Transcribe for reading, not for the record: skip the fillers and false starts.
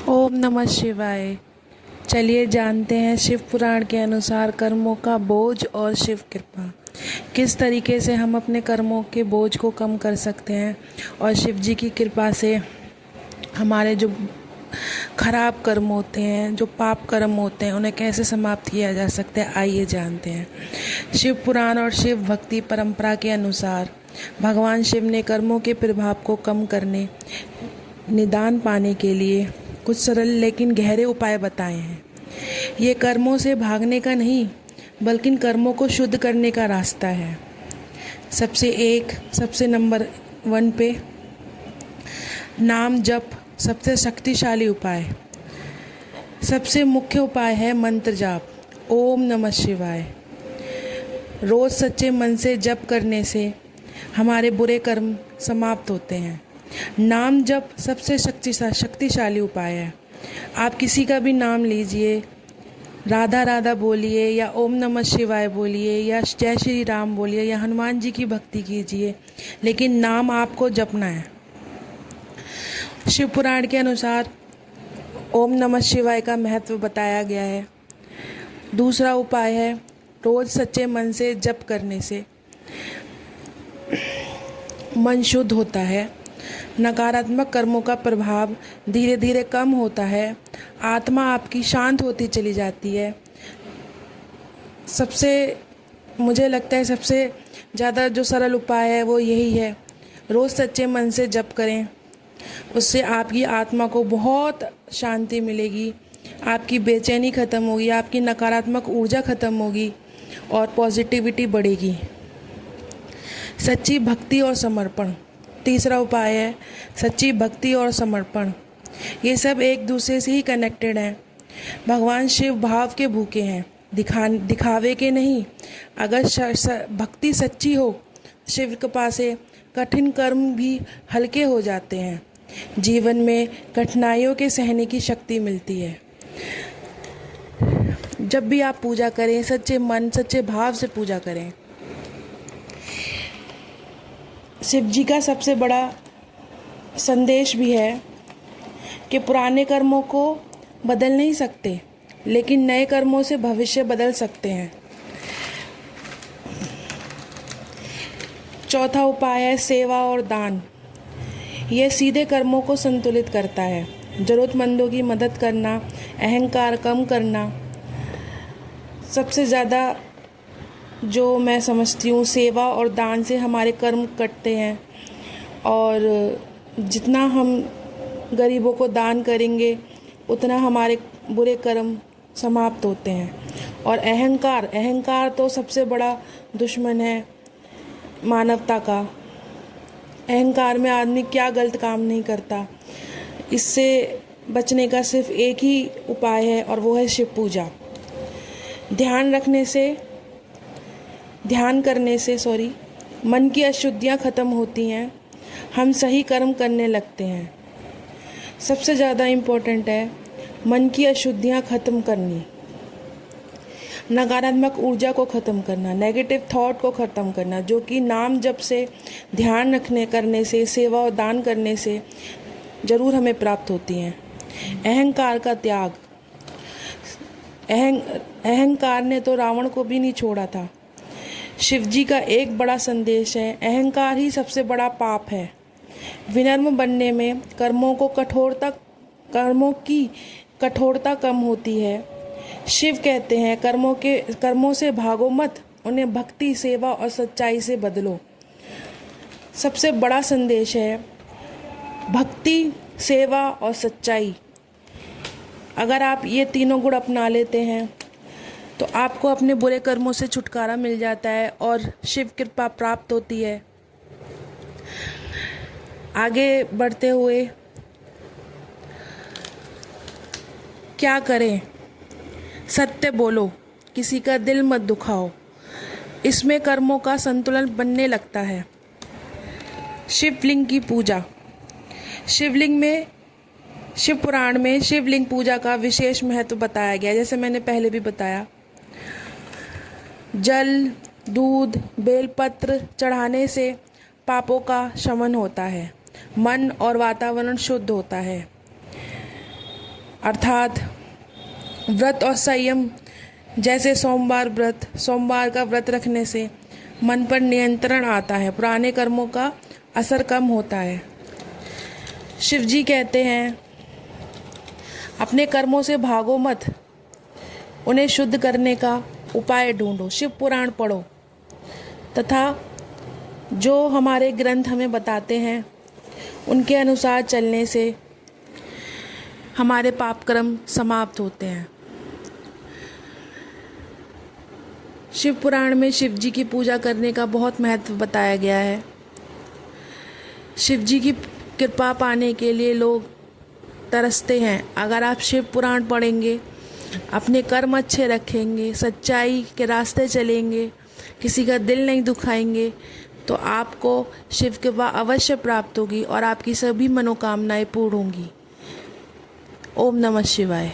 ओम नमः शिवाय। चलिए जानते हैं शिव पुराण के अनुसार कर्मों का बोझ और शिव कृपा। किस तरीके से हम अपने कर्मों के बोझ को कम कर सकते हैं और शिव जी की कृपा से हमारे जो खराब कर्म होते हैं, जो पाप कर्म होते हैं, उन्हें कैसे समाप्त किया जा सकता है। आइए जानते हैं। शिव पुराण और शिव भक्ति परंपरा के अनुसार भगवान शिव ने कर्मों के प्रभाव को कम करने, निदान पाने के लिए कुछ सरल लेकिन गहरे उपाय बताए हैं। ये कर्मों से भागने का नहीं, बल्कि कर्मों को शुद्ध करने का रास्ता है। सबसे नंबर 1 पे नाम जप सबसे शक्तिशाली उपाय। सबसे मुख्य उपाय है मंत्र जाप, ओम नमः शिवाय। रोज सच्चे मन से जप करने से हमारे बुरे कर्म समाप्त होते हैं। नाम जप सबसे शक्तिशाली उपाय है। आप किसी का भी नाम लीजिए, राधा राधा बोलिए या ओम नमः शिवाय बोलिए या जय श्री राम बोलिए या हनुमान जी की भक्ति कीजिए, लेकिन नाम आपको जपना है। शिव पुराण के अनुसार ओम नमः शिवाय का महत्व बताया गया है। दूसरा उपाय है रोज सच्चे मन से जप करने से मन शुद्ध होता है, नकारात्मक कर्मों का प्रभाव धीरे धीरे कम होता है, आत्मा आपकी शांत होती चली जाती है। मुझे लगता है सबसे ज़्यादा जो सरल उपाय है वो यही है, रोज़ सच्चे मन से जप करें। उससे आपकी आत्मा को बहुत शांति मिलेगी, आपकी बेचैनी ख़त्म होगी, आपकी नकारात्मक ऊर्जा ख़त्म होगी और पॉजिटिविटी बढ़ेगी। सच्ची भक्ति और समर्पण। तीसरा उपाय है सच्ची भक्ति और समर्पण। ये सब एक दूसरे से ही कनेक्टेड हैं। भगवान शिव भाव के भूखे हैं, दिखावे के नहीं। अगर भक्ति सच्ची हो, शिव कृपा से कठिन कर्म भी हल्के हो जाते हैं। जीवन में कठिनाइयों के सहने की शक्ति मिलती है। जब भी आप पूजा करें, सच्चे मन सच्चे भाव से पूजा करें। शिव जी का सबसे बड़ा संदेश भी है कि पुराने कर्मों को बदल नहीं सकते, लेकिन नए कर्मों से भविष्य बदल सकते हैं। चौथा उपाय है सेवा और दान। यह सीधे कर्मों को संतुलित करता है। ज़रूरतमंदों की मदद करना, अहंकार कम करना। सबसे ज़्यादा जो मैं समझती हूँ, सेवा और दान से हमारे कर्म कटते हैं और जितना हम गरीबों को दान करेंगे उतना हमारे बुरे कर्म समाप्त होते हैं। और अहंकार तो सबसे बड़ा दुश्मन है मानवता का। अहंकार में आदमी क्या गलत काम नहीं करता। इससे बचने का सिर्फ एक ही उपाय है और वो है शिव पूजा। ध्यान करने से मन की अशुद्धियाँ ख़त्म होती हैं, हम सही कर्म करने लगते हैं। सबसे ज़्यादा इम्पोर्टेंट है मन की अशुद्धियाँ ख़त्म करनी, नकारात्मक ऊर्जा को ख़त्म करना, नेगेटिव थॉट को ख़त्म करना, जो कि नाम जप से, ध्यान करने से, सेवा और दान करने से ज़रूर हमें प्राप्त होती हैं। अहंकार का त्याग। अहंकार ने तो रावण को भी नहीं छोड़ा था। शिव जी का एक बड़ा संदेश है, अहंकार ही सबसे बड़ा पाप है। विनम्र बनने में कर्मों की कठोरता कम होती है। शिव कहते हैं कर्मों से भागो मत, उन्हें भक्ति, सेवा और सच्चाई से बदलो। सबसे बड़ा संदेश है भक्ति, सेवा और सच्चाई। अगर आप ये तीनों गुण अपना लेते हैं तो आपको अपने बुरे कर्मों से छुटकारा मिल जाता है और शिव कृपा प्राप्त होती है। आगे बढ़ते हुए क्या करें? सत्य बोलो, किसी का दिल मत दुखाओ। इसमें कर्मों का संतुलन बनने लगता है। शिवलिंग की पूजा। शिव पुराण में शिवलिंग पूजा का विशेष महत्व बताया गया। जैसे मैंने पहले भी बताया, जल, दूध, बेलपत्र चढ़ाने से पापों का शमन होता है, मन और वातावरण शुद्ध होता है। अर्थात व्रत और संयम, जैसे सोमवार का व्रत रखने से मन पर नियंत्रण आता है, पुराने कर्मों का असर कम होता है। शिव जी कहते हैं, अपने कर्मों से भागो मत, उन्हें शुद्ध करने का उपाय ढूंढो, शिव पुराण पढ़ो तथा जो हमारे ग्रंथ हमें बताते हैं उनके अनुसार चलने से हमारे पाप कर्म समाप्त होते हैं। शिव पुराण में शिव जी की पूजा करने का बहुत महत्व बताया गया है। शिव जी की कृपा पाने के लिए लोग तरसते हैं। अगर आप शिव पुराण पढ़ेंगे, अपने कर्म अच्छे रखेंगे, सच्चाई के रास्ते चलेंगे, किसी का दिल नहीं दुखाएंगे, तो आपको शिव कृपा अवश्य प्राप्त होगी और आपकी सभी मनोकामनाएं पूर्ण होंगी। ओम नमः शिवाय।